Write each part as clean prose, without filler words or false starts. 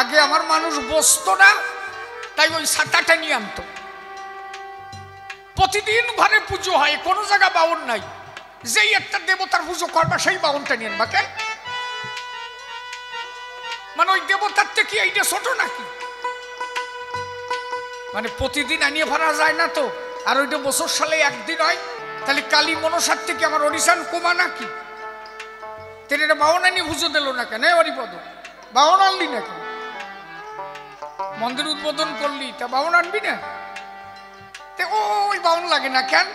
আগে আমার মানুষ বসতো না, তাই ওই ছাতাটা নিয়ে আনতো। প্রতিদিন ঘরে পুজো হয়, কোনো জায়গা বাউন নাই, যেই একটা দেবতার পুজো করবা সেই বাউনটা নিয়ে আনবা। কেন? মানে ওই দেবতার থেকে এইটা ছোট নাকি? মানে প্রতিদিন আনিয়ে ফেরা যায় না তো, আর ওইটা বছর সালে একদিন হয়, তাহলে কালী মনসার থেকে আমার অরিসান কমা নাকি? তিনি এটা বাউন আনিয়ে পুজো দিল না কেন? হরিপদ, বাউন আনলি না কেন? মন্দির উদ্বোধন করলি, তা বাউন আনবি না? ওই বাউন লাগে না কেন?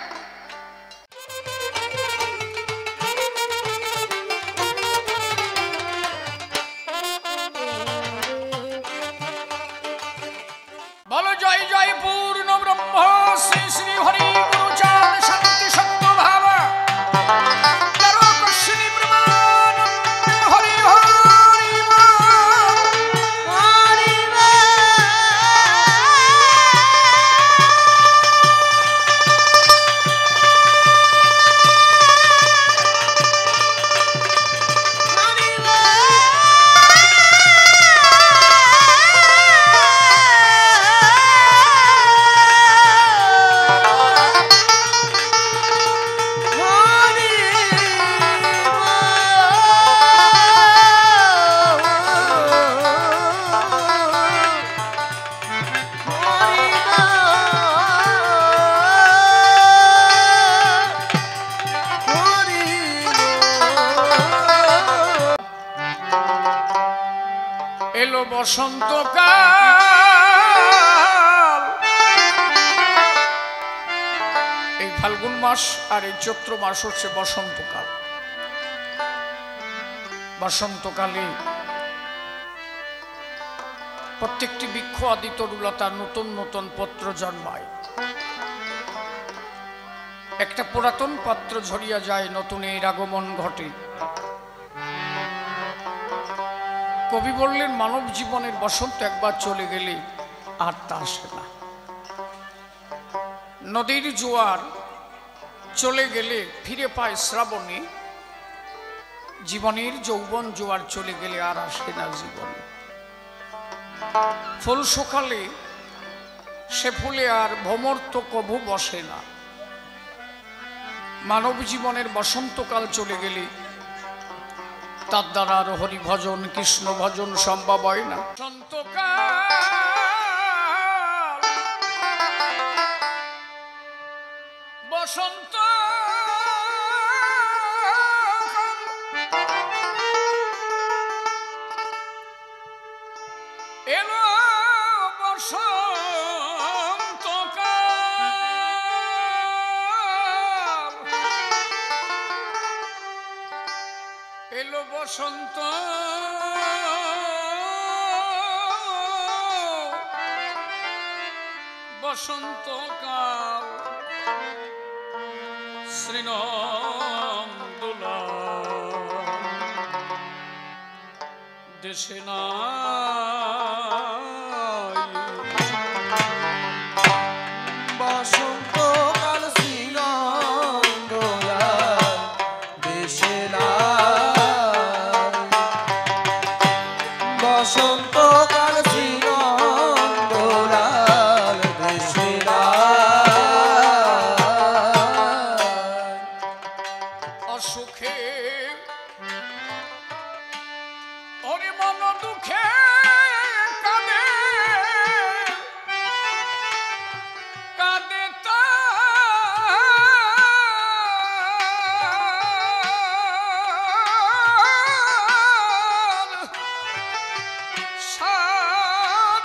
বলো জয় জয় পূর্ণ ব্রহ্ম শ্রী শ্রী হরি গুরুচাঁদ শান্তি সত্য ভাব হরি হরি এলো বসন্তকাল। এই ফাল্গুন মাস আর এই চৈত্র মাস হচ্ছে বসন্তকাল। বসন্তকালে প্রত্যেকটি বৃক্ষ আদি তরুলতা নতুন নতুন পত্র জন্মায়। একটা পুরাতন পত্র ঝরিয়া যায়, নতুনের আগমন ঘটে। কবি বললেন মানব জীবনের বসন্ত একবার চলে গেলে আর তা আসে না। নদীর জোয়ার চলে গেলে ফিরে পায় শ্রাবণে, জীবনের যৌবন জোয়ার চলে গেলে আর আসে না জীবনে। ফুল শুকালে সে ফুলে আর ভ্রমর তো কভু বসে না। মানব জীবনের বসন্তকাল চলে গেলে তার দ্বারা আর হরি ভজন কৃষ্ণ ভজন সম্ভব হয় না। বসন্ত এলো এলো বসন্ত, বসন্তকাল শ্রীনন্দুলা দেশে না বসন্তকাল শ্রীনন্দুলা দেশে না, বসন্তকাল শ্রীনন্দলাল দেশে না। অসুখে ওরে মন দুঃখে কাঁদে কাঁদে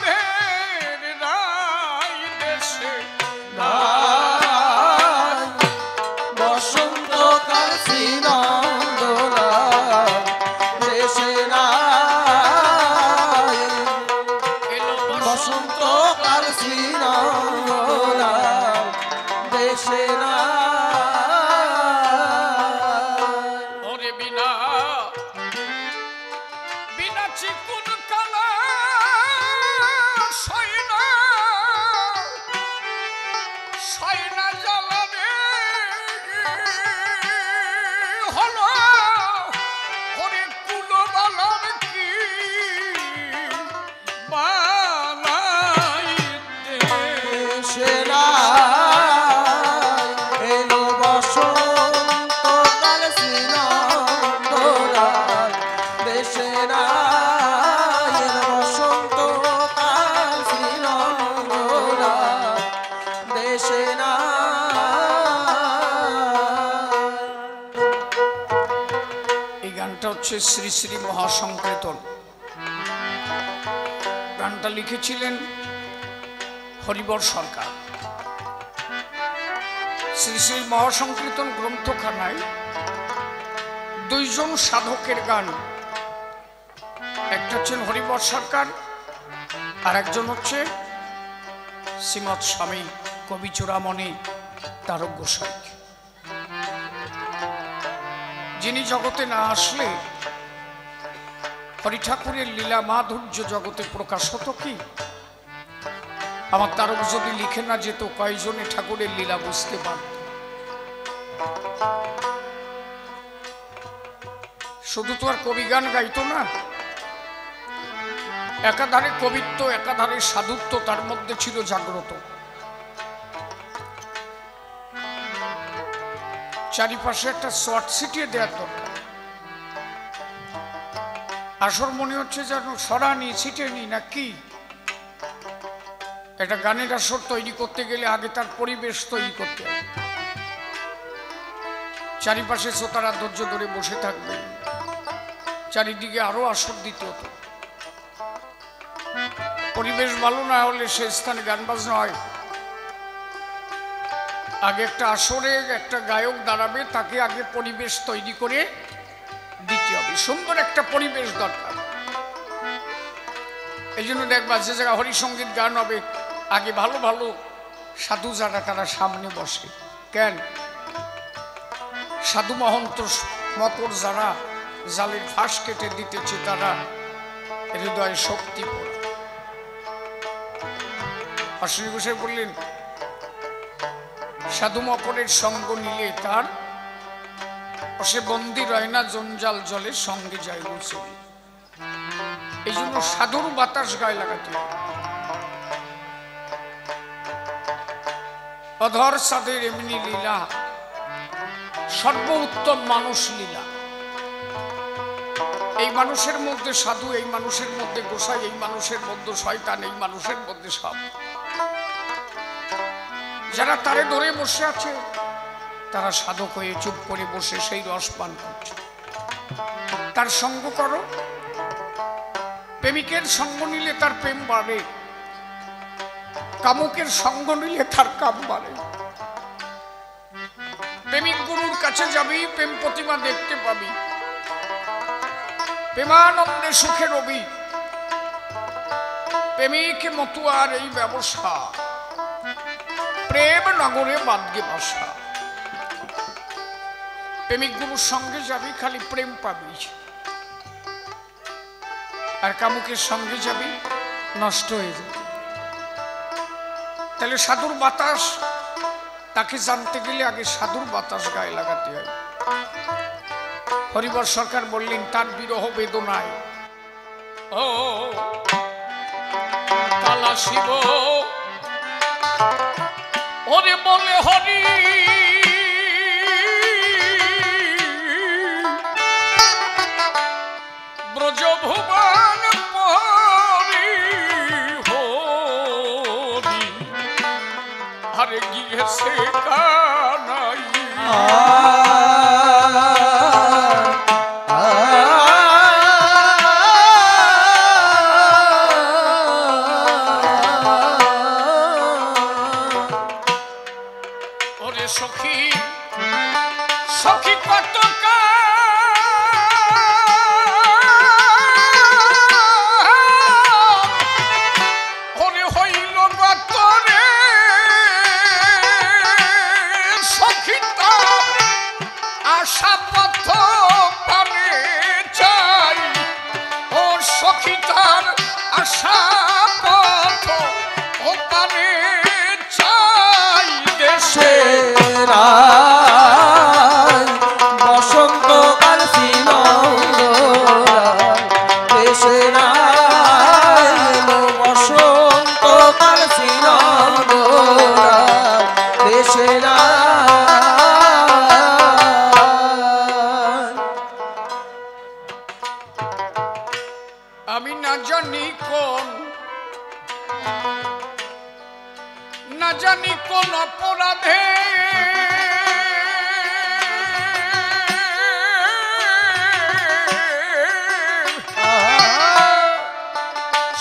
সাধের রায় দেশে না। বসন্তকাল শ্রীনন্দলাল দেশে না, বসন্তকাল শ্রীনন্দলাল দেশে না। ওরে বিনা বিনা চিকুন কালা সয়না সয়না জ্বালাবে হলো ওরে কুলো বালার কি হচ্ছে শ্রী শ্রী মহাসংকীর্তন। গানটা লিখেছিলেন হরিবর সরকার। শ্রী শ্রী মহাসংকীর্তন গ্রন্থখানায় দুইজন সাধকের গান, একটা হচ্ছেন হরিবর সরকার আর একজন হচ্ছে শ্রীমৎ স্বামী কবি চূড়ামণি তারক গোসাই, যিনি জগতে না আসলে হরি ঠাকুরের লীলা মাধুর্য জগতে প্রকাশ হতো কি? আমার তারক যদি লিখে না যেত, কয়জনে ঠাকুরের লীলা বুঝতে পারত? শুধু তো আর কবি গান গাইতো না, একাধারে কবিত্ব, একাধারে সাধুত্ব তার মধ্যে ছিল জাগ্রত। চারিপাশে একটা শর্ট ছিটিয়ে দেওয়ার দরকার। আসর মনে হচ্ছে যেন সরানি ছিটিয়ে নি না কি। একটা গানের আসর তৈরি করতে গেলে আগে তার পরিবেশ তৈরি করতে হবে। চারিপাশে শ্রোতারা ধৈর্য ধরে বসে থাকবে, চারিদিকে আরো আসর দিতে হতো। পরিবেশ ভালো না হলে সে স্থানে গান বাজনা হয়। আগে একটা আসরে একটা গায়ক দাঁড়াবে, তাকে আগে পরিবেশ তৈরি করে দিতে হবে, সুন্দর একটা পরিবেশ দরকার। এই জন্য দেখবা যে জায়গায় হরিসঙ্গীত গান হবে, আগে ভালো ভালো সাধু যারা তারা সামনে বসে। কেন? সাধু মহন্ত মকর যারা জালের ফাঁস কেটে দিতেছে, তারা হৃদয়ে শক্তি পড়ে। আশ্রী গোসাই বললেন, সাধু মকরের সঙ্গ নিলে তার সে বন্দি রয় না, জঞ্জাল জলের সঙ্গে যায় বলছে। এই জন্য সাধুর বাতাস গায়ে লাগাতে হবে। অধর সাধের এমনি লীলা, সর্ব উত্তম মানুষ লীলা। এই মানুষের মধ্যে সাধু, এই মানুষের মধ্যে গোসাই, এই মানুষের মধ্যে শয়তান, এই মানুষের মধ্যে সব। যারা তারে ধরে বসে আছে তারা সাধক হয়ে চুপ করে বসে সেই রস পান করছে। তার সঙ্গ করো। প্রেমিকের সঙ্গ নিলে তার প্রেম বাড়ে, কামুকের সঙ্গ নিলে তার কাম বাড়ে। প্রেমিক গুরুর কাছে যাবি, প্রেম প্রতিমা দেখতে পাবি, প্রেমানন্দে সুখে রবি। প্রেমিক মতুয়ার এই ব্যবসা, প্রেম নগরে বাদগে বাসা। প্রেমিক গুরুর সঙ্গে যাবি, খালি প্রেম পাবি, আর কামুকের সঙ্গে যাবি, নষ্ট হয়ে যাবে। তাহলে সাধুর বাতাস তাকে জানতে গেলে আগে সাধুর বাতাস গায়ে লাগাতে হয়। হরিবর সরকার বললেন, তার বিরহ বেদনায় ও কালা শিব ওরে বলে হরি ব্রজভুবন পরি হরি আরে গিয়েছে কানাই। সখী সখী কত ওরে হইল গতরে সখী তার আশা পথ পানে চাই। ও সখী তার আশা পথ ও পানে চাই। দেশে বসন্তকাল বসন্তকাল দেশেরা আমি না জানি কোন, না জানি কোন অপরাধে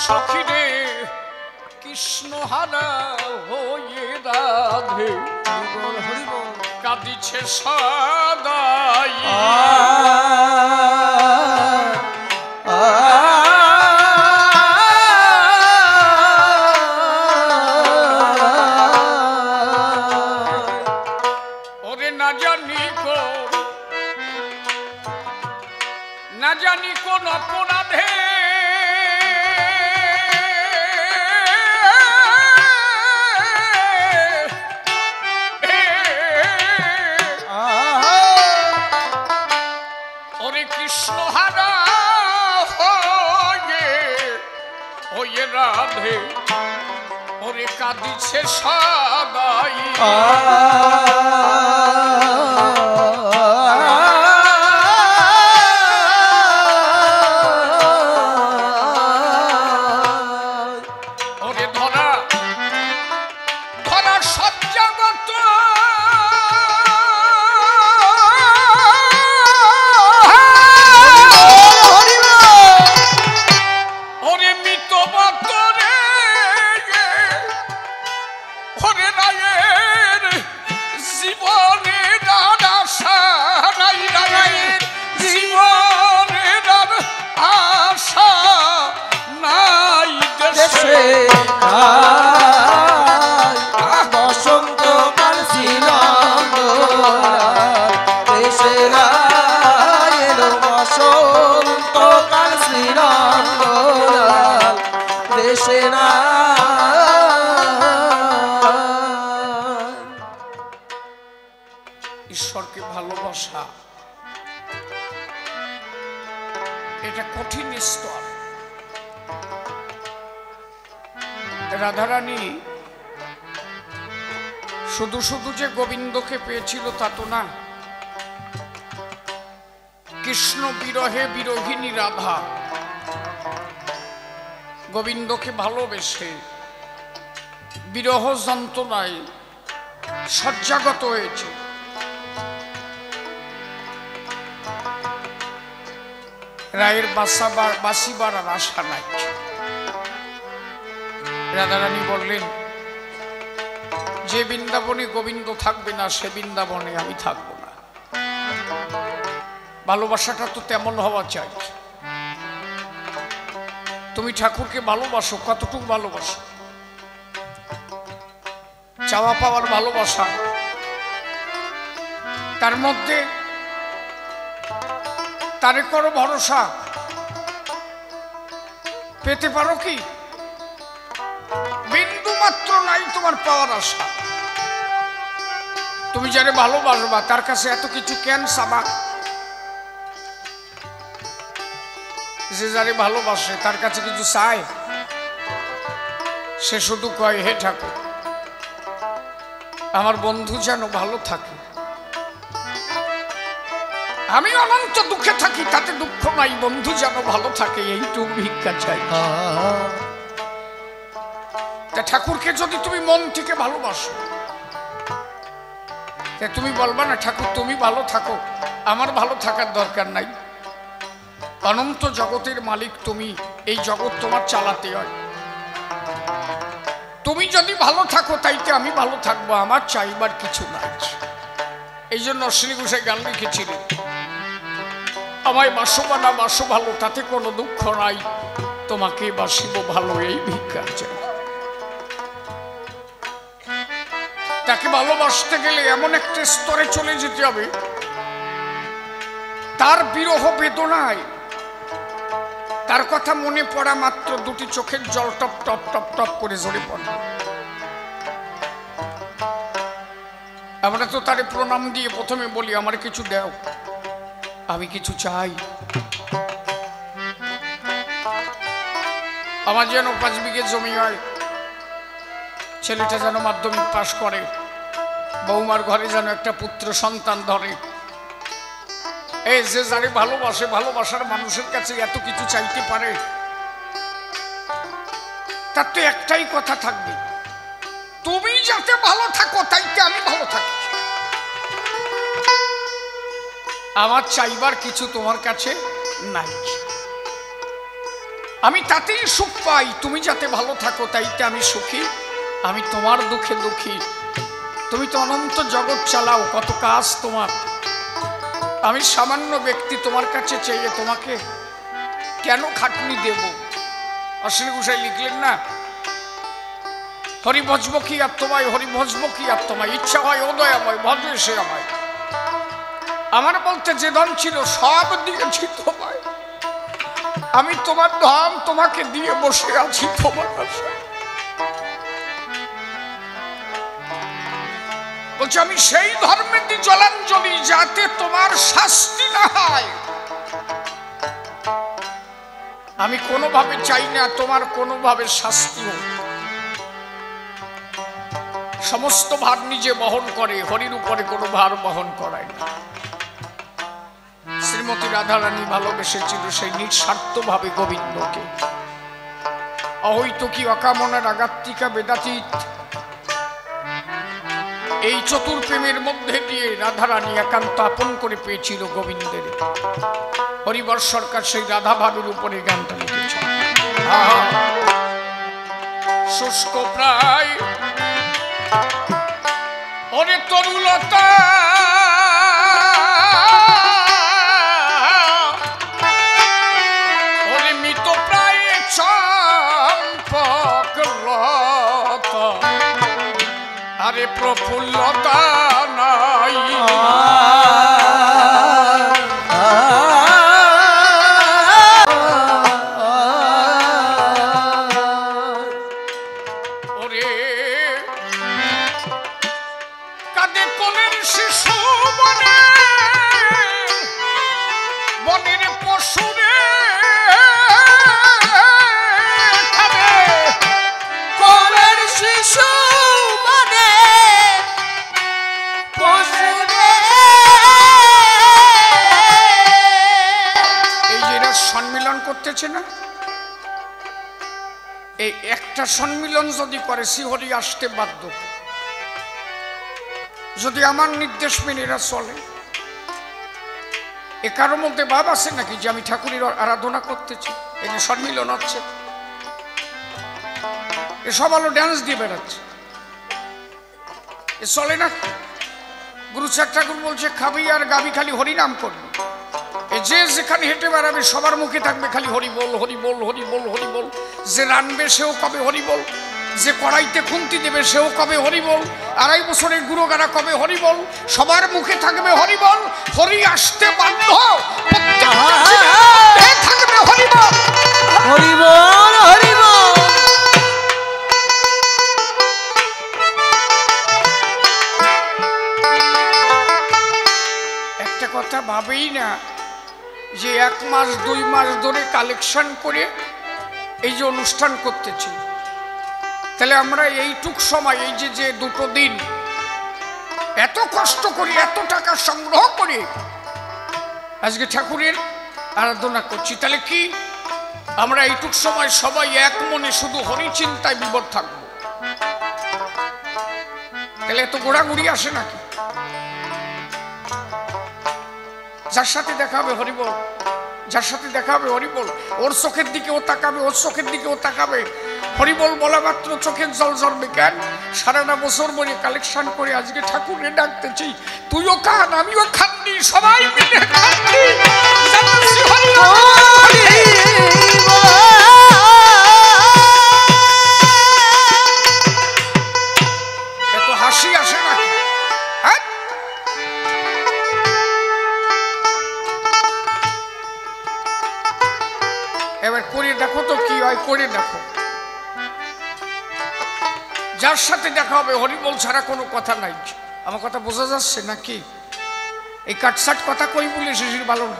সখী রে কৃষ্ণ হারা হয়ে রাধে হরিবল হরিবল কাঁদিছে সদাই ওরে না জানি কোন অপরাধে ওরে কৃষ্ণ হারা হয়ে রাধে ওরে কাঁদিছে সদাই ওরে ধরা সব জগত ওরে মৃত বতরে ওরে রায়ের জীবনে আশা নাই রায়ের জীবনে আশা নাই দেশে বসন্ত কাল শ্রীনন্দ দেশে এলো বসন্ত কাল শ্রীনন্দ দেশে ঈশ্বরকে ভালোবাসা এটা কঠিন স্তর। রাধারানী শুধু শুধু যে গোবিন্দকে পেয়েছিল তা তো না, কৃষ্ণ বিরহে বিরোহিনী রাধা গোবিন্দকে ভালোবেসে বিরহ যন্ত্রণায় শয্যাগত হয়েছে। রায়ের বাসিবার আর আশা নাই। রাধারানী বললেন, যে বৃন্দাবনে গোবিন্দ থাকবে না সে বৃন্দাবনে আমি থাকব না। ভালোবাসাটা তো তেমন হওয়া চাই। তুমি ঠাকুরকে ভালোবাসো, কতটুকু ভালোবাসো? চাওয়া পাওয়ার ভালোবাসা, তার মধ্যে তারে করো ভরসা, পেতে পারো কি? বিন্দু মাত্র নাই তোমার পাওয়ার আশা। তুমি যারে ভালোবাসবা তার কাছে এত কিছু কেন চাবা? যে যারে ভালোবাসে তার কাছে কিছু চায়? সে শুধু কয়, হে ঠাকুর আমার বন্ধু যেন ভালো থাকে, আমি অনন্ত দুঃখে থাকি তাতে দুঃখ নাই, বন্ধু যেন ভালো থাকে এইটুকু ভিক্ষা চাই। তা ঠাকুরকে যদি তুমি মন থেকে ভালোবাসো, তুমি বলবা না ঠাকুর তুমি ভালো থাকো, আমার ভালো থাকার দরকার নাই, অনন্ত জগতের মালিক তুমি, এই জগৎ তোমার চালাতে হয়, তুমি যদি ভালো থাকো তাইতে আমি ভালো থাকবো, আমার চাইবার কিছু নাই। এই জন্য শ্রী গোসাই গান লিখেছিলেন, আমায় বাসো বা না বাসো ভালো তাতে কোনো দুঃখ নাই, তোমাকে বাসিব ভালো এই ভিক্ষা চাই। তাকে ভালোবাসতে গেলে এমন একটা স্তরে চলে যেতে হবে, তার বিরহ বেদনায় তার কথা মনে পড়া মাত্র দুটি চোখের জল টপ টপ টপ টপ করে ঝরে পড়ে। আমরা তো তারে প্রণাম দিয়ে প্রথমে বলি, আমার কিছু দাও, আমি কিছু চাই, আমার যেন 5 বিঘে জমি হয়, ছেলেটা যেন মাধ্যমিক পাশ করে, বৌমার ঘরে যেন একটা পুত্র সন্তান ধরে। এই যে যারে ভালোবাসে, ভালোবাসার মানুষের কাছে এত কিছু চাইতে পারে, তার তো একটাই কথা থাকবে, তুমি যাতে ভালো থাকো তাইতে আমি ভালো থাকি, আমার চাইবার কিছু তোমার কাছে নাই। আমি তাতেই সুখ পাই। তুমি যাতে ভালো থাকো তাইতে আমি সুখী। আমি তোমার দুঃখে দুঃখী। তুমি তো অনন্ত জগৎ চালাও, কত কাজ তোমার। আমি সামান্য ব্যক্তি, তোমার কাছে চেয়ে তোমাকে কেন খাটনি দেব? অশ্বিনী গোসাই লিখলেন না, হরি ভজব কি আর তোমায়, হরি ভজব কি আর তোমায়, ইচ্ছা হয় উদয় আমায়, ভজবে সে আমায়। আমার বলতে যে ধন ছিল সব দিয়েছি তোমায়। আমি তোমার ধন তোমাকে দিয়ে বসে আছি তোমার কাছে। বলছে আমি সেই ধর্মে দি জলাঞ্জলি যাতে তোমার শাস্তি না হয়। আমি কোনোভাবে চাই না তোমার কোনোভাবে শাস্তি হোক। সমস্ত ভার নিজে বহন করে, হরির উপরে কোনো ভার বহন করায় না। শ্রীমতী রাধারানী ভালোবেসেছিল সেই নিঃস্বার্থভাবে গোবিন্দকে। অহৈত কি অকামনা রাগাত্মিকা বেদাতীত, এই চতুর প্রেমের মধ্যে দিয়ে রাধারানী একান্ত আপন করে পেয়েছিল গোবিন্দের। হরিবর সরকার সেই রাধা ভাবের উপরে গানটা লিখেছে। শুষ্ক প্রায় ওরে তরুলতা, ওরে মৃত প্রায় চম্পক লতা, আরে প্রফুল্লতা নাই। ওরে কাঁদে কোলের শিশু বনে, বনের পশুরে কাঁদে কোলের শিশু মনে পশুরে। এই যে এরা সম্মিলন করতেছে না, এই একটা সম্মিলন যদি করে শ্রীহরি আসতে বাধ্য। যদি আমার নির্দেশ মেনে এরা চলে, এ কারোর মধ্যে ভাব আছে নাকি যে আমি ঠাকুরের আরাধনা করতেছি? এই যে সম্মিলন হচ্ছে, এসব আলো ড্যান্স দিয়ে বেড়াচ্ছে, এ চলে না। গুরুচাঁদ ঠাকুর বলছে খাবি আর গাবি খালি হরিনাম করবি। যে যেখানে হেঁটে বেড়াবে সবার মুখে থাকবে খালি হরি বল, হরি বল, হরি বল, হরি বল। যে রানবে সেও কবে হরি বল, যে কড়াইতে খুন্তি দেবে সেও কবে হরি বল, 2.5 বছরের গুরুগারা কবে হরি বল। সবার মুখে থাকবে হরি বল। হরি আসতে বাধ্য, থাকবে হরি বল, হরি বল, হরি বল। একটা কথা ভাবেই না যে 1 মাস 2 মাস ধরে কালেকশন করে এই যে অনুষ্ঠান করতেছি, তাহলে আমরা এইটুক সময় এই যে 2 দিন এত কষ্ট করি, এত টাকা সংগ্রহ করে আজকে ঠাকুরের আরাধনা করছি, তাহলে কি আমরা এইটুক সময় সবাই এক মনে শুধু হরি চিন্তায় বিভোর থাকবো? তাহলে এত ঘোরাঘুরি আসে নাকি? যার সাথে দেখা হবে হরি বল, যার সাথে দেখা হবে হরি বল, ওর চোখের দিকে ও তাকাবে, ওর চোখের দিকে ও তাকাবে। হরি বল বলা মাত্র চোখের জল ঝরবে কেন? সারাটা বছর বলে কালেকশন করে আজকে ঠাকুরে ডাকতেছি, তুইও খান আমিও খাননি, সবাই মিলে খাননি। এত হাসি আসে নাকি? হ্যাঁ, এবার করে দেখো তো কি হয়, করে দেখো। যার সাথে দেখা হবে হরিবল ছাড়া কোনো কথা নাই। আমার কথা বোঝা যাচ্ছে নাকি? এই কাটসাট কথা কই বলে শিশির ভালো না।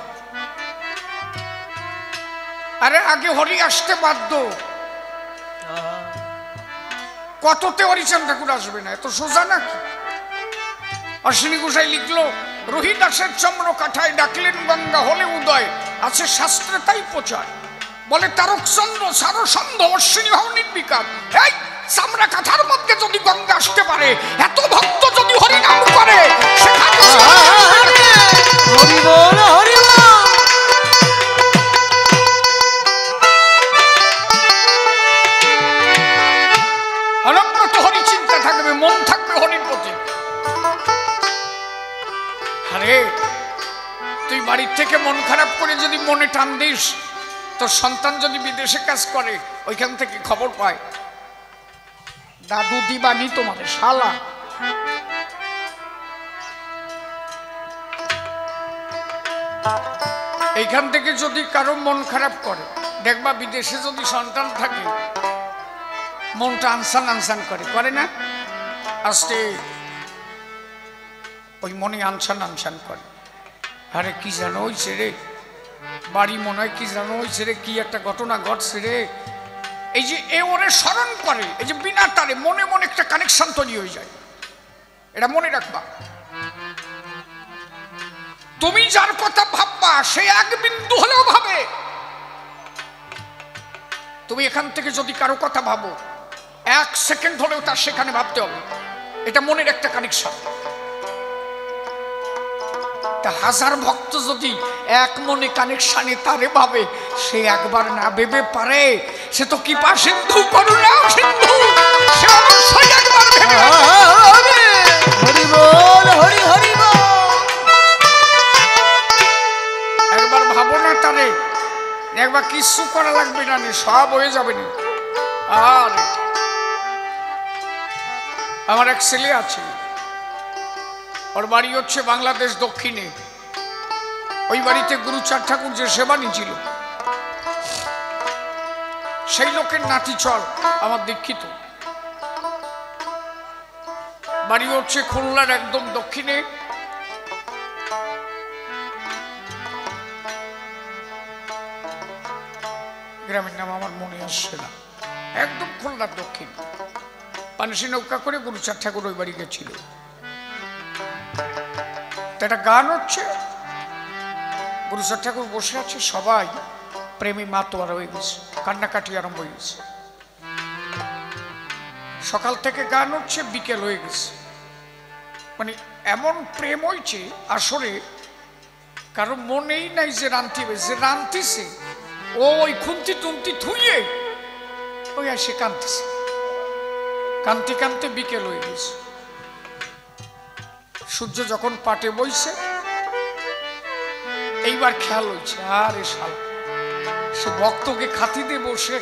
আরে আগে হরি আসতে বাধ্য, কততে হরিচাঁদ ঠাকুর আসবে না? এত সোজা নাকি? অশ্বিনী গোসাই লিখলো, রোহিদাসের চম্র কাঠায় ডাকলেন গঙ্গা হলে উদয়, আছে শাস্ত্রে তাই প্রচার। বলে তারকচন্দ্র সারসন্ধ অশ্বিনী হও নির্বিকার। এই চামড়া কাঠার মধ্যে যদি গঙ্গা আসতে পারে, এত ভক্ত যদি হরিনাম করে, হরি বল, হরি বল। বাড়ির থেকে মন খারাপ করে যদি মনে টান দিস, তোর সন্তান যদি বিদেশে কাজ করে ওইখান থেকে খবর পায়, দাদু দিবানি তোমার শালা। এইখান থেকে যদি কারো মন খারাপ করে, দেখবা বিদেশে যদি সন্তান থাকে মনটা আনসান আনসান করে না? আস্তে ওই মনে আনসান আনসান করে, আরে কি জানো হইছে রে, বাড়ি মনে হয় কি জানো হইছে রে, কি একটা ঘটনা ঘটছে রে। এই যে এ ওরে স্মরণ করে, এই যে বিনা তারে মনে মনে একটা কানেকশন তৈরি হয়ে যায়, এটা মনে রাখবা। তুমি যার কথা ভাববা সে এক বিন্দু হলেও ভাবে। তুমি এখান থেকে যদি কারো কথা ভাবো, এক সেকেন্ড হলেও তার সেখানে ভাবতে হবে, এটা মনের একটা কানেকশন। তা হাজার ভক্ত যদি এক মনে কানেকশনে তারে ভাবে, সে একবার না ভেবে পারে, সে তো কৃপা সিন্ধু করুণা সিন্ধু, সে অবশ্যই একবার ভেবে। হরি বল, হরি হরি বল। একবার ভাবো না তারে, একবার কিছু করা লাগবে না, সব হয়ে যাবে না। আর আমার এক ছেলে আছে, ওর বাড়ি হচ্ছে বাংলাদেশ দক্ষিণে। ওই বাড়িতে গুরুচাঁদ ঠাকুর যে সেবা নিয়েছিল, সেই লোকের নাতি চল আমার দীক্ষিত। বাড়ি হচ্ছে খুলনার একদম দক্ষিণে। গ্রামের নাম আমার মনে আসছে না, একদম খুলনার দক্ষিণ। পানসি নৌকা করে গুরুচাঁদ ঠাকুর ওই বাড়ি গেছিল। একটা গান হচ্ছে, গুরুচাঁদ ঠাকুর বসে আছে, সবাই প্রেমী মাতোয়ারা হয়ে গেছে, কান্নাকাটি আরম্ভ হয়ে গেছে। সকাল থেকে গান হচ্ছে, বিকেল হয়ে গেছে। মানে এমন প্রেম হয়েছে আসলে কারো মনেই নাই যে রান্তিবে, যে রান্তিছে ও ওই খুন্তি টুন্তি থুইয়ে ওই আসে কাঁদতেছে। কানতে কানতে বিকেল হয়ে গেছে। সূর্য যখন পাটে বইছে, এইবার খেয়াল হয়েছে, আরে শালা সে ভক্তকে খাতি দিয়ে বসে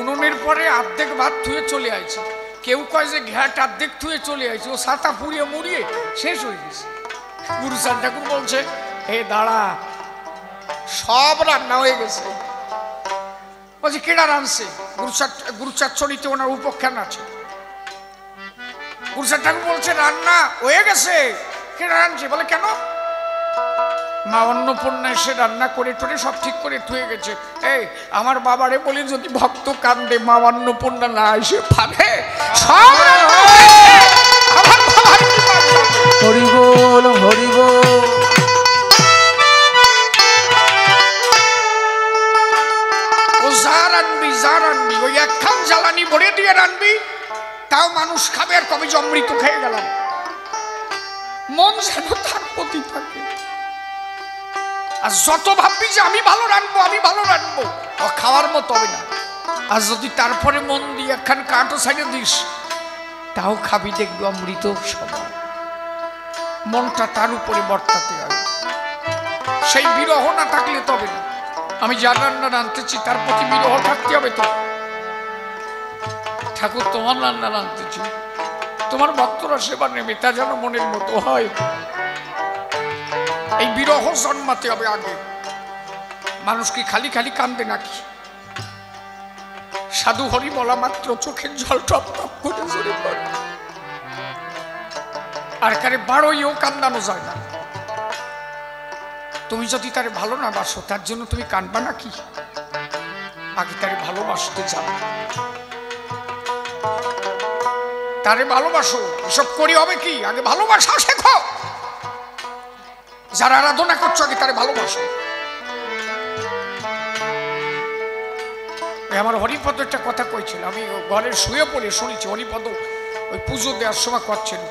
উনুনের পরে অর্ধেক ভাত ধুয়ে চলে আসছে। কেউ কয় যে ঘ্যাট অর্ধেক ধুয়ে চলে আসছে, ও ছাতা পুড়িয়ে মুড়িয়ে শেষ হয়ে গেছে। গুরুচাঁদ ঠাকুর বলছে, হে দাঁড়া, সব রান্না হয়ে গেছে। বলছে কেডা রানছে? গুরুচাঁদ চরিতে ওনার উপখ্যান আছে। গুরুচাঁদ ঠাকুর বলছে রান্না হয়ে গেছে। কেডা রানছে? বলে কেন? মা অন্নপূর্ণা এসে রান্না করে টোরে সব ঠিক করে থুয়ে গেছে। এই আমার বাবারে বলে যদি ভক্ত কান্দে, মা অন্নপূর্ণা না এসে পাবে সব আমার বাবার কি পাবে? হরি বল, হরি বল। ও যা রানবি ওই একখান জ্বালানি ভরে দিয়ে রানবি, তাও মানুষ খাবে আর কবে যে অমৃত খেয়ে গেলাম। মন যেন তার প্রতি থাকে। আর যত ভাববি যে আমি ভালো রানবো, আমি ভালো রানবো, ও খাওয়ার মতো হবে না। আর যদি তারপরে মন দিয়ে একখান কাঠও সাইডে দিস, তাও খাবি, দেখবি অমৃত সমান। মনটা তার উপরে বর্তাতে হবে। সেই বিরহ না থাকলে তবে না। আমি যার রান্না রাঁধতেছি তার প্রতি বিরহ থাকতে হবে তো। ঠাকুর তোমার রান্না রাঁধতেছি, তোমার ভক্তরা সেবা নেবে, তা যেন মনের মতো হয়। এই বিরহ জন্মাতে হবে আগে। মানুষ কি খালি খালি কান্দে নাকি? সাধু হরি বলা মাত্র চোখের জল টপ টপ করে ঝরে পড়ে। আর কারে বারোইও কান্দানো যায় না। তুমি যদি তারে ভালো না বাসো, তার জন্য তুমি কাঁদবা নাকি? আগে তারে ভালোবাসতে জানো, তারে ভালোবাসো। এসব করি হবে কি? আগে ভালোবাসা শেখো। যারা আরাধনা করছো আগে তারে ভালোবাসো। আমার হরিপদ একটা কথা কইছিল, আমি ঘরে শুয়ে পড়ে শুনেছি। হরিপদ ওই পুজো দেওয়ার সময় করছেন,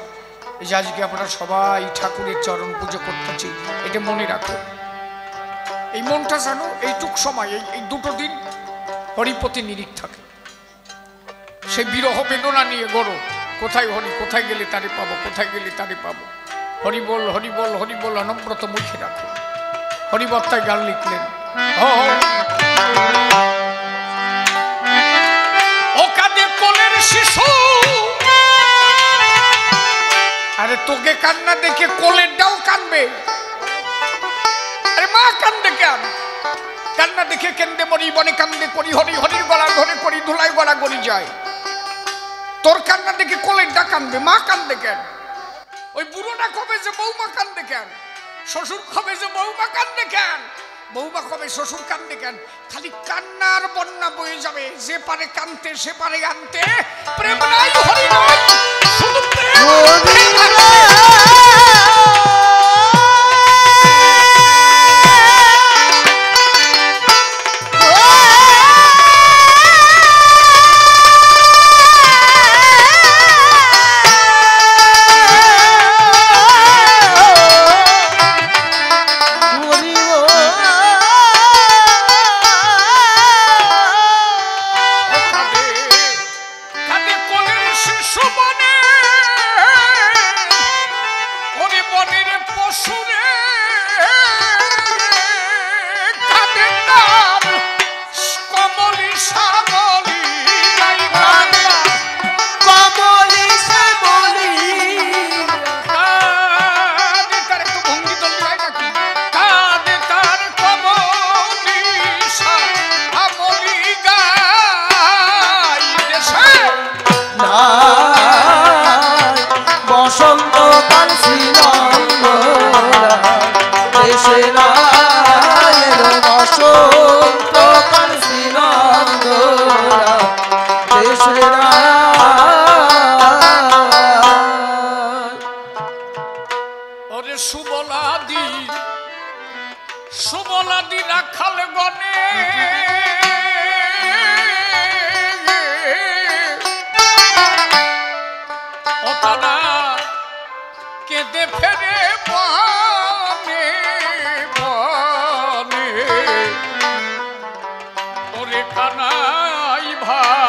এই যে আজকে আপনারা সবাই ঠাকুরের চরণ পুজো করতেছি, এটা মনে রাখো। এই মনটা জানো এইটুক সময়, এই দুটো দিন হরিপতি নিরিখ থাকে। সেই বিরহ বেদনা নিয়ে গড়ো, কোথায় হরি, কোথায় গেলে তারে পাবো, কোথায় গেলে তারে পাবো। হরি বল, হরি বল, হরি বল অনব্রত মুখে রাখো। হরিবত্তায় গান লিখলেন। ও কাঁদে কোলের শিশু, আরে তোকে কান্না দেখে কোলের ডাল কাঁদবে। আরে মা কান্দে কেন? কান্না দেখে কেন্দে মরি বনে কান্দে করি হরি হরির গলা ধরে করি ধুলাই গলা গড়ি যায়। তোর কান্না দেখে কোলের ডা কান্দবে, মা কান্দে কেন? ওই বুড়োটা কবে যে বৌমা কান্দে কেন? শ্বশুর কবে যে বৌমা কান্দে কেন? বৌমা কবে শ্বশুর কান্দে কেন? খালি কান্নার বন্যা বয়ে যাবে। যে পারে কানতে সে পারে আনতে। প্রেম নাই হরি নাই, শুধু প্রেম। সুবলাদি রাখাল গনে ও তারা কেঁদে ফেরে বনে বনে। ওরে কানাই ভাই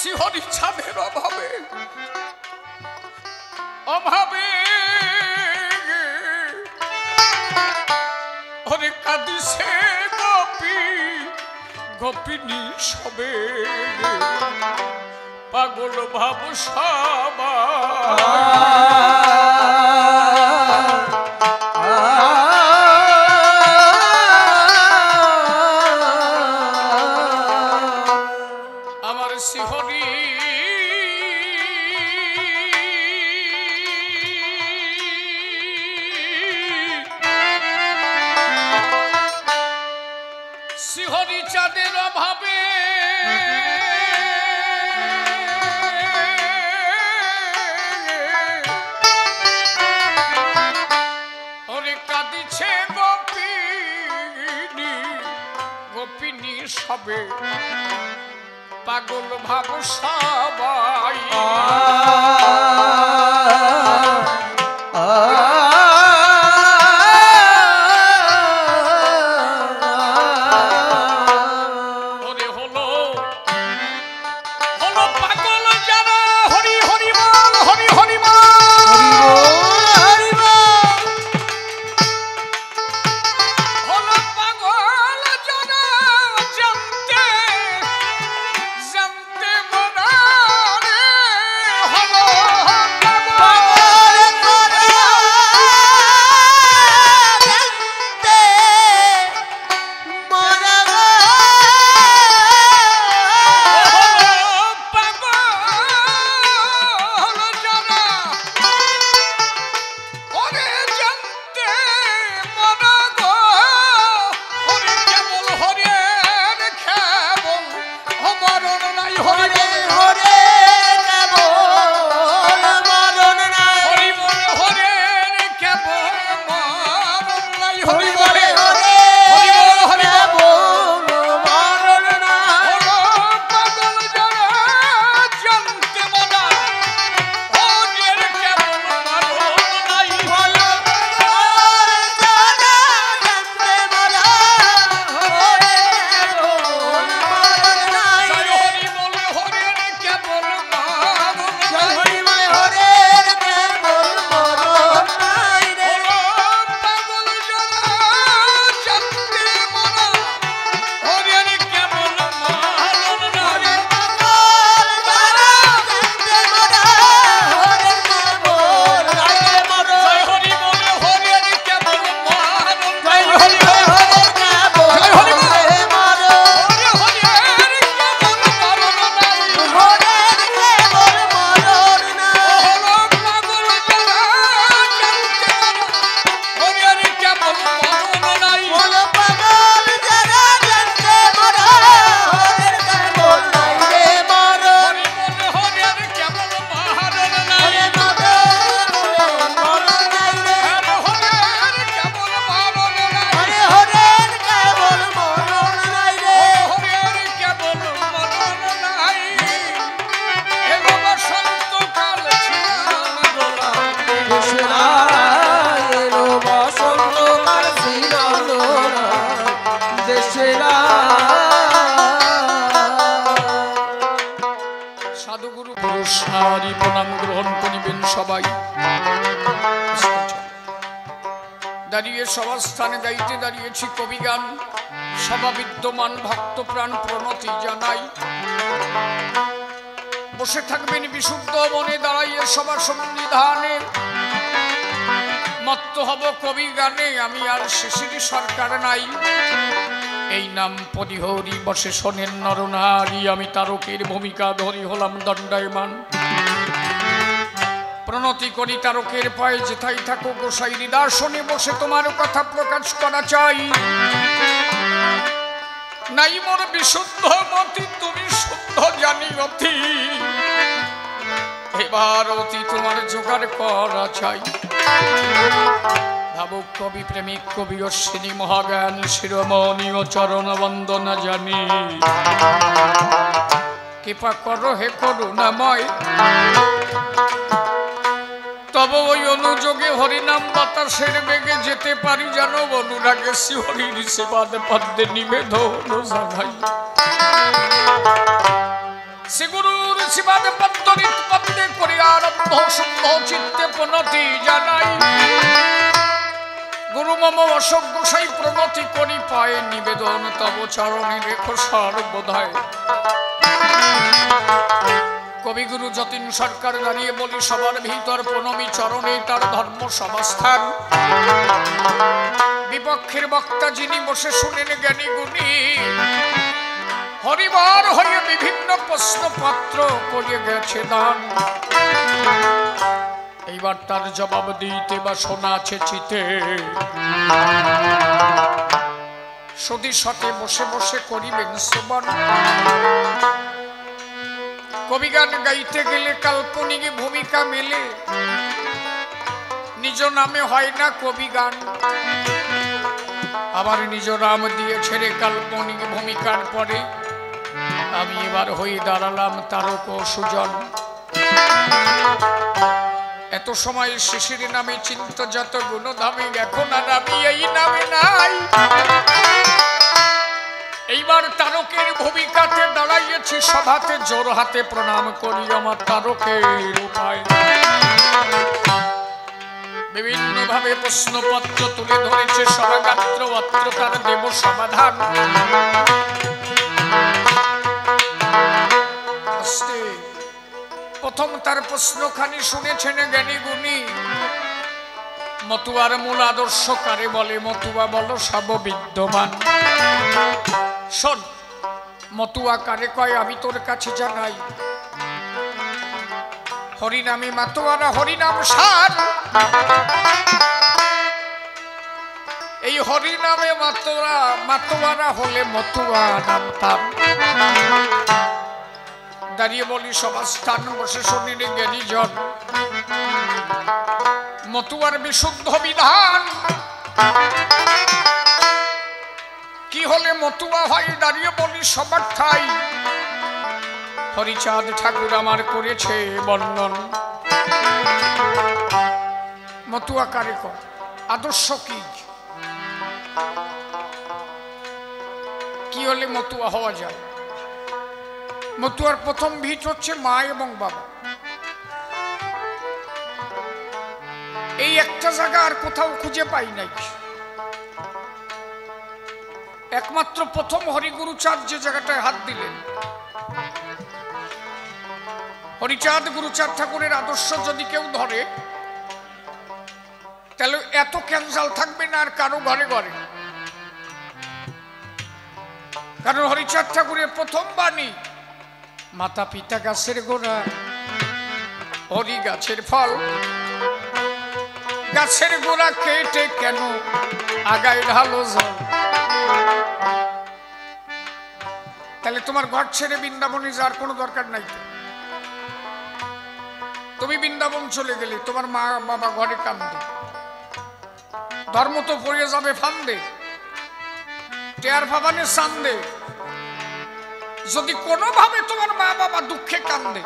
শিহরি ছাদের অভাবে অভাবে ওরে কাঁদিছে গোপী গোপিনী সবে পাগল ভাব আমার শিহরি ভাববে পাগল ভাব সবাই দাঁড়িয়ে সভাস্থানে গাইতে দাঁড়িয়েছি কবিগান সভা বিদ্যমান ভক্ত প্রাণ প্রণতি জানাই বসে থাকবেন বিশুদ্ধ মনে দাঁড়াইয়ে সভা সংবিধানে মত্ত হব কবি গানে আমি আর শিশির সরকার নাই এই নাম পরিহরি বসে শোনেন নরনারী আমি তারকের ভূমিকা ধরি হলাম দণ্ডায়মান প্রণতি করি তারকের পায়ে যেথাই থাকো গোসাই হৃদয় বসে তোমার কথা প্রকাশ করা চাই নাই মোর বিশুদ্ধ মতি তুমি শুদ্ধ জানি অতি এবার অতি তোমার জোগাড় করা চাই ভাবুক কবি প্রেমিক কবি অশ্বিনী মহাজ্ঞান শিরোমণি ও চরণ বন্দনা জানি কৃপা করো হে করুণাময় তবে ওই অনুযোগে হরিনাম বাতাসের বেগে যেতে পারি জানো অনুরাগে শিহরির সেবাদে পদ্মে নিবেদন জানাই শ্রীগুরুর সেবাদে পদ্মরিত পদ্মে করি আরম্ভ শুদ্ধ চিত্তে প্রণতি জানাই গুরু মম অশোক গোসাই প্রণতি করি পায়ে নিবেদন তব চরণে রেখো সর্বদায় কবিগুরু যতীন সরকার দাঁড়িয়ে বলি সবার ভিতর প্রণমী চরণে তার ধর্ম সমাস্থান বিপক্ষের বক্তা যিনি বসে শুনেন জ্ঞানী গুণী হরিবার হয়ে বিভিন্ন প্রশ্নপত্র করে গেছে দান এইবার তার জবাব দিতে বা শোনা আছে চিতে সতী সতে বসে বসে করিবেন শ্রবণ কবিগান গাইতে গেলে কাল্পনিক ভূমিকা মেলে নিজ নামে হয় না কবিগান আবার নিজ নাম দিয়ে ছেড়ে কাল্পনিক ভূমিকার পরে আমি এবার হয়ে দাঁড়ালাম তারক সুজন। এত সময় শিশির নামে চিন্ত যত গুণধামে, এখন আর আমি এই নামে নাই। এইবার তারকের ভূমিকাতে দাঁড়াইয়েছি সভাতে, জোর হাতে প্রণাম করি আমার তারকের উপায়। বিভিন্ন ভাবে প্রশ্নপত্র তুলে ধরেছে সভাগাত্র, অত্র তার দেব সমাধান। প্রথম তার প্রশ্নখানি শুনেছেন জ্ঞানী গুণী, মতুয়ার মূল আদর্শ কারে বলে? মতুয়া বলো সব বিদ্যমান। শোন, মতুয়া কারে কয় আমি তোর কাছে জানাই। হরিনামে মাতোয়ারা, হরিনাম সার। এই হরিনামে মাতোয়ারা হলে মতুয়া নাম তার। দাঁড়িয়ে বলি সমাস্থান, বসে শনির জ্ঞানীজন, মতুয়ার বিশুদ্ধ বিধান। কি হলে মতুয়া হয়? দাঁড়িয়ে বলি সবার ঠাই। হরিচাঁদ ঠাকুর আমার করেছে বর্ণন। মতুয়া কারে কয়? আদর্শ কি? কি হলে মতুয়া হওয়া যায়? মতুয়ার প্রথম ভিত হচ্ছে মা এবং বাবা। এই একটা জায়গা আর কোথাও খুঁজে পাই নাই। একমাত্র প্রথম হরিগুরুচাঁদ যে জায়গাটায় হাত দিলেন। হরিচাঁদ গুরুচাঁদ ঠাকুরের আদর্শ যদি কেউ ধরে, তাহলে এত ক্যান্সাল থাকবে না আর কারো ঘরে ঘরে। কারণ হরিচাঁদ ঠাকুরের প্রথম বাণী, মাতা পিতা গাছের গোড়া, হরি গাছের ফল। গাছের গোড়া কেটে কেন আগায় ঢালো জল? তাহলে তোমার ঘর ছেড়ে বৃন্দাবনে যাওয়ার কোনো দরকার নাই। তুমি বৃন্দাবন চলে গেলে তোমার মা বাবা ঘরে কান্দে, ধর্ম তো পড়ে যাবে ফান্দে, টেয়ার ভাবানে সান্দে। যদি কোনোভাবে তোমার মা বাবা দুঃখে কান্দে,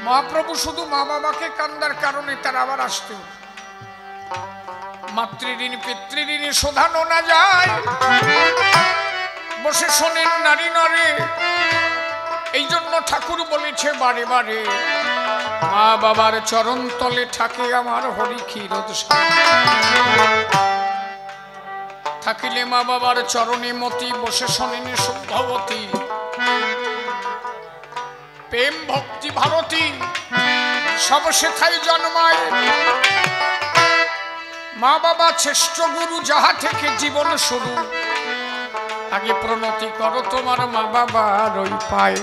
মহাপ্রভু শুধু মা বাবাকে কান্দার কারণে তার আবার আসতে হবে। মাতৃঋণ পিতৃঋণে শোধানো না যায়, বসে শোনেন নারী নরে। এই জন্য ঠাকুর বলেছে বারে বারে, মা বাবার চরণ তলে থাকে আমার হরি ক্ষীরদ সার। থাকিলে মা বাবার চরণে মতি, বসে শোনেন শুদ্ধবতী। প্রেম ভক্তি ভারতী সব সেথায় জন্মায়। মা বাবা শ্রেষ্ঠ গুরু, যাহা থেকে জীবন শুরু। আগে প্রণতি করো তোমার মা বাবার ওই পায়।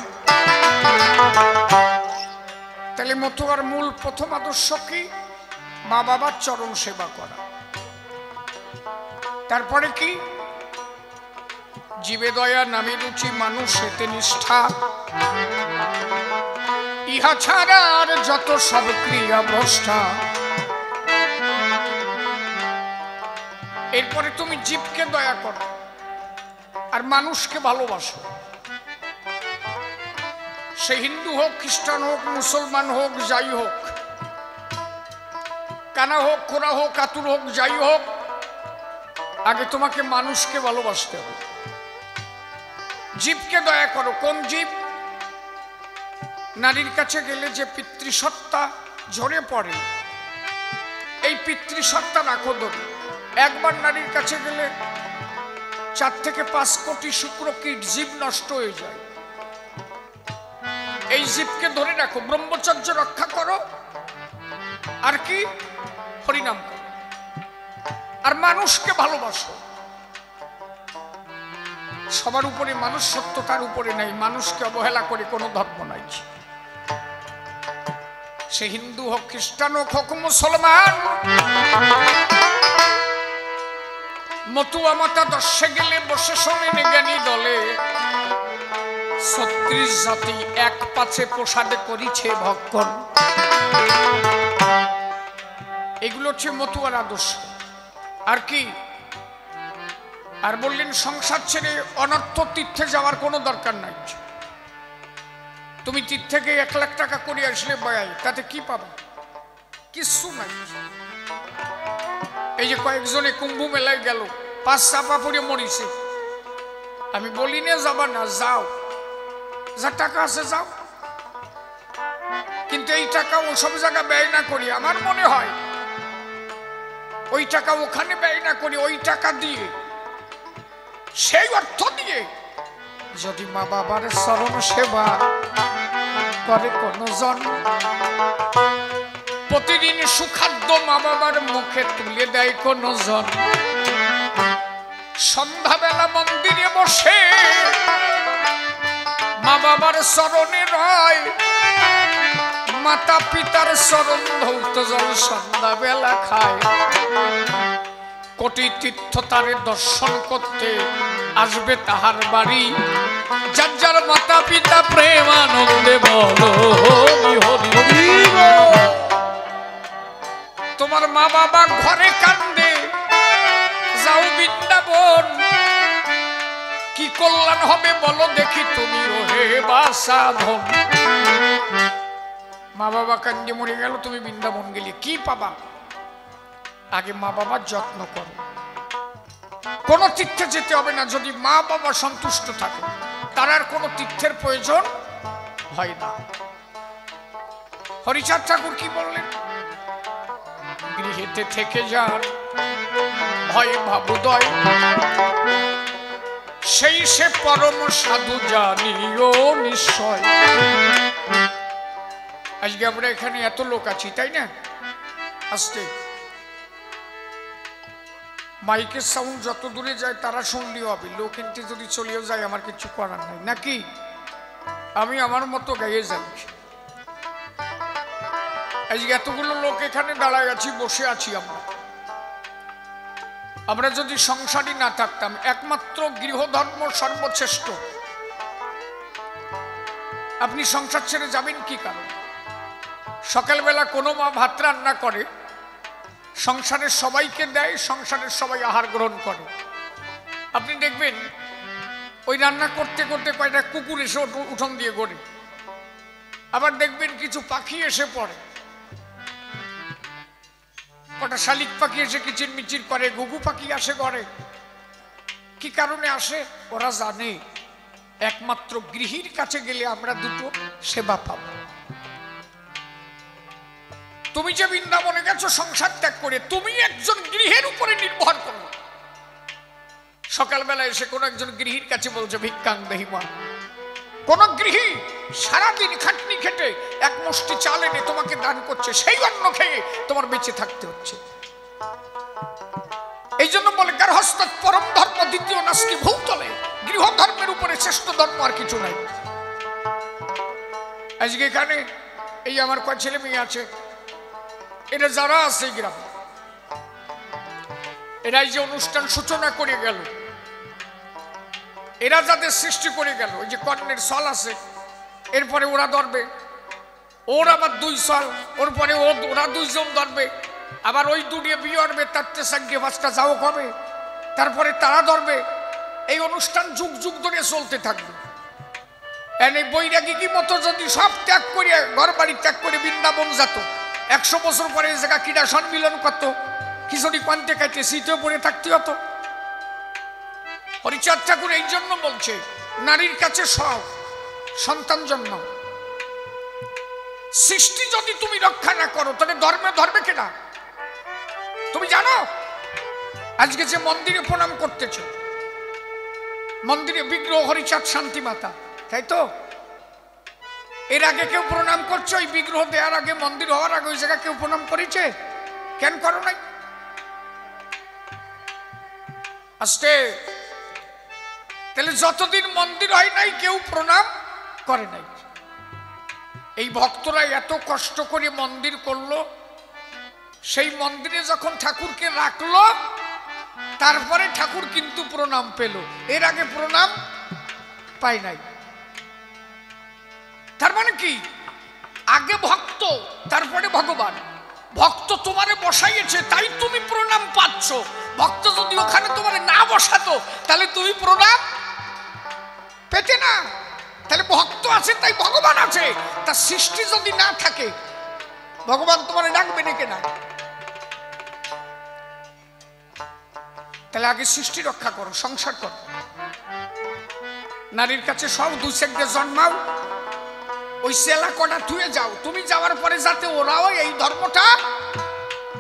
তাহলে মতুয়ার মূল প্রথম আদর্শ কি? মা বাবার চরণ সেবা করা। তারপরে কি? জীবে দয়া নামে রুচি, মানুষ এতে নিষ্ঠা। ইহা ছাড়া আর যত সব ক্রিয়া ভ্রষ্টা। এরপরে তুমি জীবকে দয়া করো আর মানুষকে ভালোবাসো। সে হিন্দু হোক, খ্রিস্টান হোক, মুসলমান হোক, যাই হোক, কানা হোক, খোরা হোক, কাতুর হোক, যাই হোক, আগে তোমাকে মানুষকে ভালোবাসতে হবে। জীবকে দয়া করো। কোন জীব? নারীর কাছে গেলে যে পিতৃসত্তা ঝরে পড়ে, এই পিতৃসত্তা রাখো ধরে। একবার নারীর কাছে গেলে 4 থেকে 5 কোটি শুক্রকীট জীব নষ্ট হয়ে যায়। এই জীবকে ধরে রাখো, ব্রহ্মচর্য রক্ষা করো, আর কি? হরিনাম করো, আর মানুষকে ভালোবাসো। সবার উপরে মানুষ সত্য, তার উপরে নাই। মানুষকে অবহেলা করে কোনো ধর্ম নাই। সে হিন্দু হোক, খ্রিস্টান হোক, মুসলমান। মতুয়া মাতা দর্শে গেলে বসে শোনেন জ্ঞানী দলে। 36 জাতি এক পাছে প্রসাদে করিছে ভক্ষণ। এগুলো হচ্ছে মতুয়ার আদর্শ। আর কি? আর বললেন সংসার ছেড়ে অনর্থ তীর্থে যাওয়ার কোনো দরকার নাই। তুমি তীর্থ থেকে 1 লাখ টাকা করে আসলে বয়াই, তাতে কি পাবা? কিচ্ছু নাই। এই যে কয়েকজনে কুম্ভ মেলায় গেল, 5 চাপা পড়ে মরিছে। আমি বলি না যাবা না, যাও, যা টাকা আছে যাও, কিন্তু এই টাকা ওসব জায়গা ব্যয় না করি। আমার মনে হয় ওই টাকা ওখানে ব্যয় না করি, ওই টাকা দিয়ে, সেই অর্থ দিয়ে যদি মা বাবার চরণ সেবা করে কোন জন, প্রতিদিন সুখাদ্য মা বাবার মুখে তুলে দেয় কোন জন, সন্ধ্যাবেলা মন্দিরে বসে মা বাবার চরণে রয়, মাতা পিতার চরণ ধৌত জল সন্ধ্যাবেলা খায়, কোটি তীর্থ তারে দর্শন করতে আসবে তাহার বাড়ি, যার যার মাতা পিতা প্রেমানন্দে বলো হরি হরি। তোমার মা বাবা ঘরে কান্দে, যাও বৃন্দাবন, কি কল্যাণ হবে বলো দেখি তুমি ওহে বাসাধন। মা বাবা কান্দে মরে গেল, তুমি বৃন্দাবন গেলে কি পাবা? আগে মা বাবার যত্ন করো। কোন তীর্থে যেতে হবে না, যদি মা বাবা সন্তুষ্ট থাকে তার আর কোনো তীর্থের প্রয়োজন হয় না। হরিচাঁদ ঠাকুর কি বললেন? গৃহেতে থেকে যার ভয় ভাবুদয়, সেই সে পরম সাধু জানিও নিশ্চয়। আজকে আমরা এখানে এত লোক আছি, তাই না? আস্তে মাইকের সাউন্ড যত দূরে যায় তারা শুনলেও হবে, লোক কিন্তু যদি চলেও যায় আমার কিছু করার নাই, নাকি? আমি আমার মতো গাইয়ে যাই। আজকে এতগুলো লোক এখানে দাঁড়ায় আছি, বসে আছি। আমরা যদি সংসারী না থাকতাম, একমাত্র গৃহধর্ম সর্বশ্রেষ্ঠ, আপনি সংসার ছেড়ে যাবেন কি কারণ? সকালবেলা কোনো মা ভাত রান্না করে, সংসারের সবাইকে দেয়, সংসারের সবাই আহার গ্রহণ করে। আপনি দেখবেন ওই রান্না করতে করতে কয়টা কুকুর এসে উঠোন দিয়ে গড়ে, আবার দেখবেন কিছু পাখি এসে পড়ে, কটা শালিক পাখি এসে কিচির মিচির করে, ঘুঘু পাখি আসে ঘরে। কি কারণে আসে? ওরা জানে একমাত্র গৃহীর কাছে গেলে আমরা দুটো সেবা পাব। তুমি যে বৃন্দাবনে গেছো সংসার ত্যাগ করে, তুমি একজন গৃহের উপরে নির্ভর করো। সকালবেলা এসে কোন একজন গৃহীর কাছে বলছে ভিক্ষাং দেহি মা। কোন গৃহী সারাদিন খাটনি খেটে এক মুষ্টি চাল এনে তোমাকে দান করছে, সেই অন্ন খেয়ে তোমার বেঁচে থাকতে হচ্ছে। এই জন্য বলে গার্হস্থ পরম ধর্ম দ্বিতীয় নাস্তি ভূতলে, গৃহ ধর্মের উপরে শ্রেষ্ঠ ধর্ম আর কিছু নাই। আজকে এখানে এই আমার কয় ছেলে মেয়ে আছে, এরা যারা আছে গ্রামে, এরাই যে অনুষ্ঠান সূচনা করে গেল, এরা যাদের সৃষ্টি করে গেল, ওই যে কর্ণের সল আছে, এরপরে ওরা ধরবে, ওর আবার 2 সল, ওর পরে ওরা 2 জন ধরবে, আবার ওই দুটিয়ে বিয়ে হবে, তারতে সাঙ্গে 5টা যাও হবে, তারপরে তারা ধরবে। এই অনুষ্ঠান যুগ যুগ ধরে চলতে থাকবে। এই বৈরাগী কি মতো যদি সব ত্যাগ করে, ঘর বাড়ি ত্যাগ করে বৃন্দাবন যেত, 100 বছর পরে এই জায়গা ক্রীড়া সম্মিলন করত, খিচুড়ি কানতে খাইতে শীতেও পড়ে থাকতে হতো। হরিচাঁদ ঠাকুর এই জন্য বলছে নারীর কাছে সব সন্তান জন্ম। সৃষ্টি যদি তুমি রক্ষা না করো তাহলে ধর্মে ধরবে কেনা? তুমি জানো আজকে যে মন্দিরে প্রণাম করতেছ, মন্দিরে বিগ্রহ হরিচাঁদ শান্তি মাতা, তাই তো? এর আগে কেউ প্রণাম করছে? ওই বিগ্রহ দেওয়ার আগে, মন্দির হওয়ার আগে ওই জায়গা কেউ প্রণাম করেছে? কেন করো নাই? আস্তে। তাহলে যতদিন মন্দির হয় নাই কেউ প্রণাম করে নাই। এই ভক্তরা এত কষ্ট করে মন্দির করলো, সেই মন্দিরে যখন ঠাকুরকে রাখলো তারপরে ঠাকুর কিন্তু প্রণাম পেল, এর আগে প্রণাম পায় নাই। তার মানে কি? আগে ভক্ত, তারপরে ভগবান। ভক্ত তোমারে বসাইয়েছে তাই তুমি প্রণাম পাচ্ছ। ভক্ত যদি ওখানে তোমারে না বসাতো তাহলে তুমি প্রণাম পেতে না। তাহলে ভক্ত আছে তাই ভগবান আছে। তার সৃষ্টি যদি না থাকে ভগবান তোমারে ডাকবে না কেনা? তাহলে আগে সৃষ্টি রক্ষা করো, সংসার করো। নারীর কাছে সব দুই সেকন্ডে জন্মাও, ওই সেলা কটা থুয়ে যাও। তুমি যাওয়ার পরে যাতে ওরাও এই ধর্মটা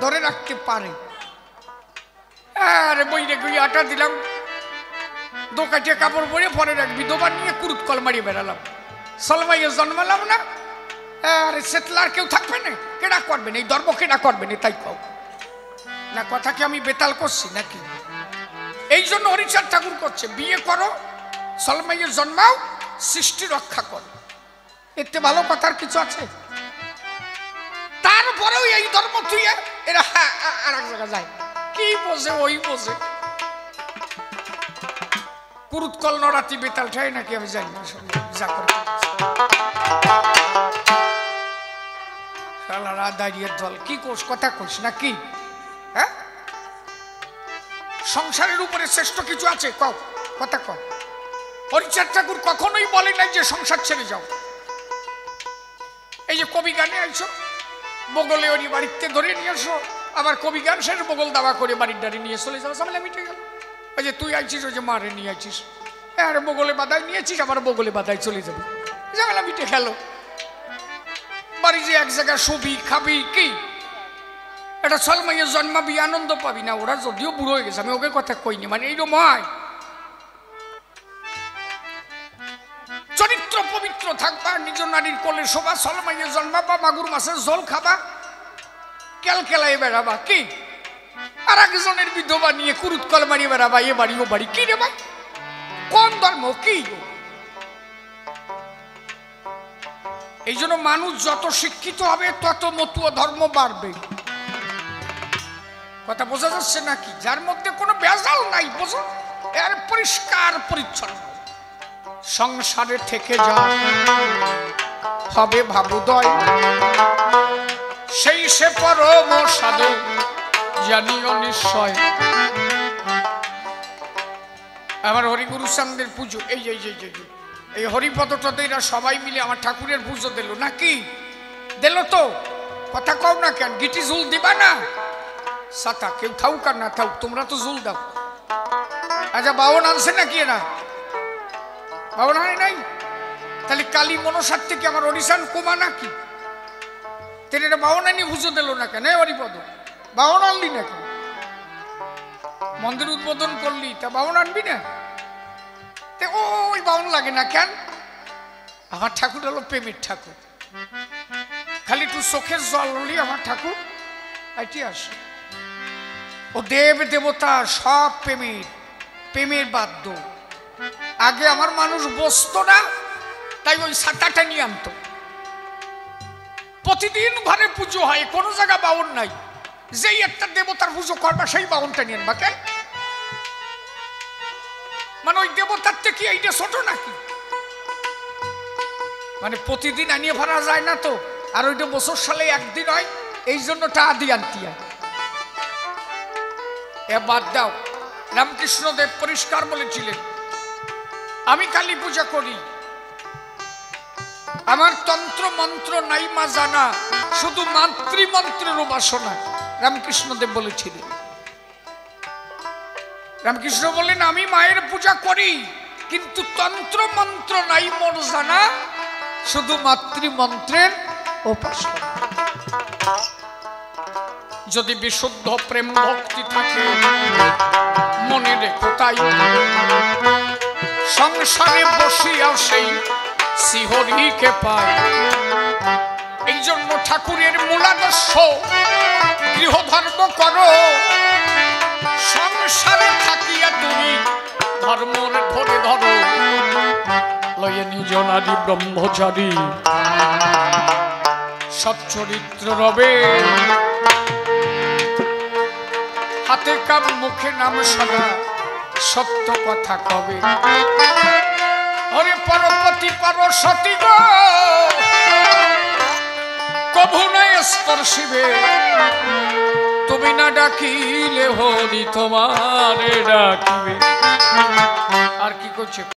ধরে রাখতে পারে। আরে বই রে গুই আটা দিলাম, দোকাটিয়া কাপড় পরে পরে রাখবি, দোকান নিয়ে কুরুত কল মারিয়ে বেড়ালাম, সলমাইয়ে জন্মালাম না। আরে সেতলার কেউ থাকবে না, কেডা করবে না এই ধর্ম, কেডা করবে না তাই কও না। কথা কি আমি বেতাল করছি নাকি? এই জন্য হরিচাঁদ ঠাকুর করছে, বিয়ে করো, সলমাইয়ে জন্মাও, সৃষ্টি রক্ষা করো। এতে ভালো কথার কিছু আছে? তারপরেও এই ধর্ম তুই এরা আর এক জায়গায় যায়, কি বোঝে ওই বোঝে। কুরুত কল নড়াতি বেতাল ঠাই নাকি আমি জানি না, যা করে শালারা দাঁড়িয়ে দল কি কোষ কথা কোষ নাকি? হ্যাঁ, সংসারের উপরে শ্রেষ্ঠ কিছু আছে? কও কথা কও। হরিচাঁদ ঠাকুর কখনোই বলে নাই যে সংসার ছেড়ে যাও। এই যে কবি গানে আইছো, বগলে ওরি বাড়িতে ধরে নিয়ে আসো, আবার কবি গান শেষ বগল দাবা করে বাড়ির ডাড়ি নিয়ে চলে যাও, ঝামেলা মিটে গেল। ওই যে তুই আইছিস, ওই যে মারে নিয়ে আইছিস, আরে বগলে বাদায় নিয়েছিস, আবার বগলে বাদায় চলে যাবে, ঝামেলা মিটে গেল। বাড়ি যে এক জায়গায় শুবি খাবি কি, এটা সলমাইয়ে জন্মাবি, আনন্দ পাবি না। ওরা যদিও বুড়ো হয়ে গেছে, আমি ওকে কথা কইনি, মানে এইরকম হয়। চরিত্র পবিত্র থাকবা, নিজ নারীর কোলে শোভা, সলমাইয়ে জন্মাবা, মাগুর মাছের ঝোল খাবা, কেলকেলায় বেড়াবা কি, আর একজনের বিধবা নিয়ে কুরুত কল মারিয়ে বেড়াবা, এ বাড়ি ও বাড়ি, কি রে ভাই কোন ধর্ম কি? এই জন্য মানুষ যত শিক্ষিত হবে তত মতুয়া ধর্ম বাড়বে। কথা বোঝা যাচ্ছে নাকি? যার মধ্যে কোনো ভেজাল নাই, বোঝো, এর পরিষ্কার পরিচ্ছন্ন সংসারে থেকে যা হবে ভাবুদয়, সেই সে পরম সাধু জানিও নিশ্চয়। আমার হরিগুরু সামনের পুজো, এই যে এই হরিপদটা এরা সবাই মিলে আমার ঠাকুরের পুজো দিল নাকি? দিল তো, কথা কও না কেন? গিটি জুল দিবা না? সাতা কেউ থাকুক আর না থাকুক, তোমরা তো জুল দাও। আচ্ছা বাউন আনছে নাকি এরা? বাউন আনে নাই? তাহলে কালী মনসার থেকে আমার অডিশন কমা নাকি? তেরে বাউন আনি পুজো দিল না কেন? হরিপদ বাউন আনলি না কেন? মন্দির উদ্বোধন করলি, তা বাউন আনবি না? ওই বাউন লাগে না কেন? আমার ঠাকুর হলো প্রেমের ঠাকুর, খালি একটু চোখের জল হলি আমার ঠাকুর আইটি আসে। ও দেব দেবতা সব প্রেমের বাদ্য। আগে আমার মানুষ বসতো না, তাই ওই ছাতাটা নিয়ে আনতো। প্রতিদিন ঘরে পুজো হয়, কোনো জায়গা বাউন নাই, যেই একটা দেবতার পুজো করবা সেই বাউনটা নিয়ে আনবা। কেন? মানে ওই দেবতার থেকে এইটা ছোট নাকি? মানে প্রতিদিন আনিয়ে ভরা যায় না তো, আর ওইটা বছর সালে একদিন হয়, এই জন্য টা আদি আনতি হয়। এ বাদ দাও। রামকৃষ্ণদেব পরিষ্কার বলেছিলেন, আমি কালী পূজা করি, আমার তন্ত্র মন্ত্র নাই মা জানা, শুধু মাতৃমন্ত্রের উপাসনা। রামকৃষ্ণদেব বলেছিলেন। রামকৃষ্ণ বললেন, আমি মায়ের পূজা করি, কিন্তু তন্ত্র মন্ত্র নাই মোর জানা, শুধু মাতৃমন্ত্রের উপাসনা। যদি বিশুদ্ধ প্রেম ভক্তি থাকে মনে রেখো তাই, সংসারে বসিয়া সেই শ্রীহরিকে পায়। এই জন্য ঠাকুরের মূলাদর্শ গৃহধর্ম করো, সংসারে থাকিয়া তুমি ধর্মর ধরে ধরো, লয়ে নিজ নারী ব্রহ্মচারী সচ্চরিত্র রবে, হাতে কাম মুখে নাম সদা সত্য কথা কবে। হরে পরপতি পরসতী গো, কভু নয় স্তর শিবে তুমি না ডাকিলে হরি তোমারে ডাকিবে। আর কি করছে